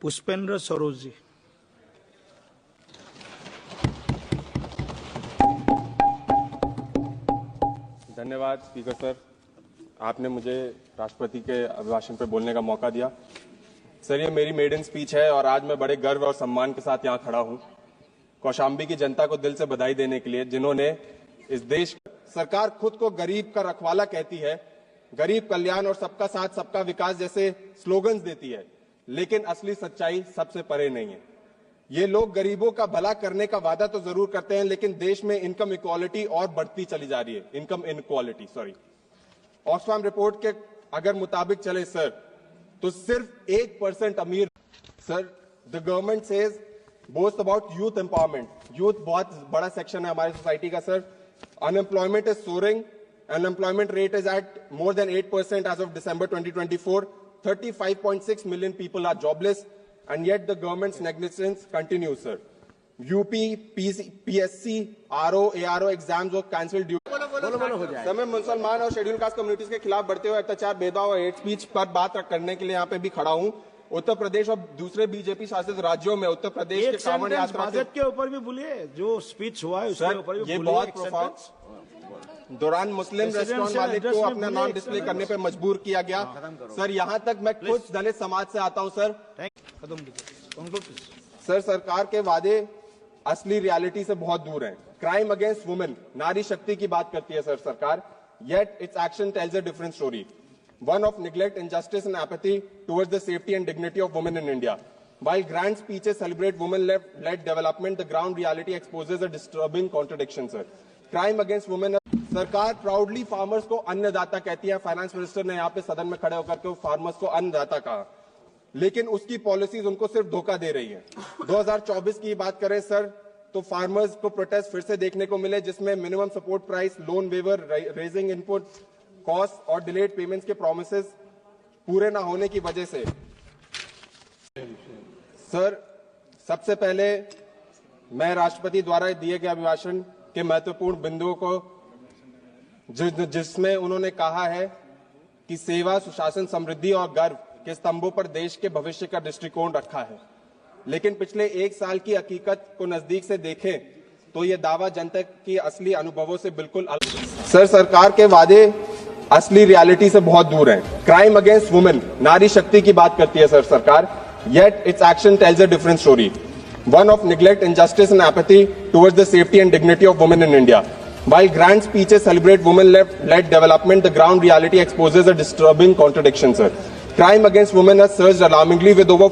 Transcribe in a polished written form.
पुष्पेंद्र सरोज जी। धन्यवाद speaker sir, आपने मुझे राष्ट्रपति के अभिभाषण पर बोलने का मौका दिया। सर, ये मेरी मेडन स्पीच है और आज मैं बड़े गर्व और सम्मान के साथ यहाँ खड़ा हूँ कौशाम्बी की जनता को दिल से बधाई देने के लिए, जिन्होंने इस देश सरकार खुद को गरीब का रखवाला कहती है, गरीब कल्याण और सबका साथ सबका विकास जैसे स्लोगन्स देती है, लेकिन असली सच्चाई सबसे परे नहीं है। ये लोग गरीबों का भला करने का वादा तो जरूर करते हैं, लेकिन देश में इनकम इक्वालिटी और बढ़ती चली जा रही है। Income inequality, sorry, Oxfam report के अगर मुताबिक चले सर, तो सिर्फ 1% अमीर। Sir, the government says boast about youth empowerment. Youth बहुत बड़ा सेक्शन है हमारी सोसाइटी का sir. Unemployment is soaring. Unemployment rate is at more than 8% as of December 2024. 35.6 million people are jobless, and yet the government's negligence continues, sir. UP, PSC, RO, ARO exams were cancelled due. Sir, मैं मुसलमान और schedule caste communities के खिलाफ बढ़ते हुए अत्याचार, भेदभाव और हेट स्पीच पर बात करने के लिए यहाँ पे भी खड़ा हूँ। उत्तर प्रदेश और दूसरे बीजेपी शासित राज्यों में उत्तर प्रदेश के कांवड़ यात्रा के ऊपर भी बोलिए, जो स्पीच हुआ है उसके ऊपर भी ये बहुत दौरान मुस्लिम रेस्टोरेंट मालिक को अपना नाम डिस्प्ले करने पर मजबूर किया गया। सर, यहाँ तक मैं खुद दलित समाज से आता हूँ सर। सर, सरकार के वादे असली रियलिटी से बहुत दूर हैं। क्राइम अगेंस्ट वुमेन, नारी शक्ति की बात करती है सर सरकार, yet it's action tales a different story, one of neglect, injustice and apathy towards the safety and dignity of women in India. While grand speeches celebrate women-led development, the ground reality exposes a disturbing contradiction, sir. Crime against women. सरकार proudly farmers को अन्नदाता कहती है। Finance minister ने यहाँ पे सदन में खड़े होकर के फार्मर्स को अन्नदाता कहा, लेकिन उसकी पॉलिसीज उनको सिर्फ धोखा दे रही है। 2024 की बात करें सर, तो फार्मर्स को प्रोटेस्ट फिर से देखने को मिले, जिसमें minimum support price, loan waiver, raising input cost और डिलेड पेमेंट्स के प्रोमिसेस पूरे ना होने की वजह से। सर, सबसे पहले मैं राष्ट्रपति द्वारा दिए गए अभिभाषण के महत्वपूर्ण बिंदुओं को, जिसमें उन्होंने कहा है कि सेवा, सुशासन, समृद्धि और गर्व के स्तंभों पर देश के भविष्य का दृष्टिकोण रखा है, लेकिन पिछले 1 साल की हकीकत को नजदीक से देखें तो यह दावा जनता की असली अनुभवों से बिल्कुल अलग। सर, सरकार के वादे असली रियलिटी से बहुत दूर हैं। क्राइम अगेंस्ट वुमेन, नारी शक्ति की बात करती है सर सरकार, yet it's action tales a different story, one of neglect, injustice and apathy towards the safety and dignity of women in India. While grand speeches celebrate women-led development, the ground reality exposes a disturbing contradiction, sir. Crime against women has surged alarmingly with over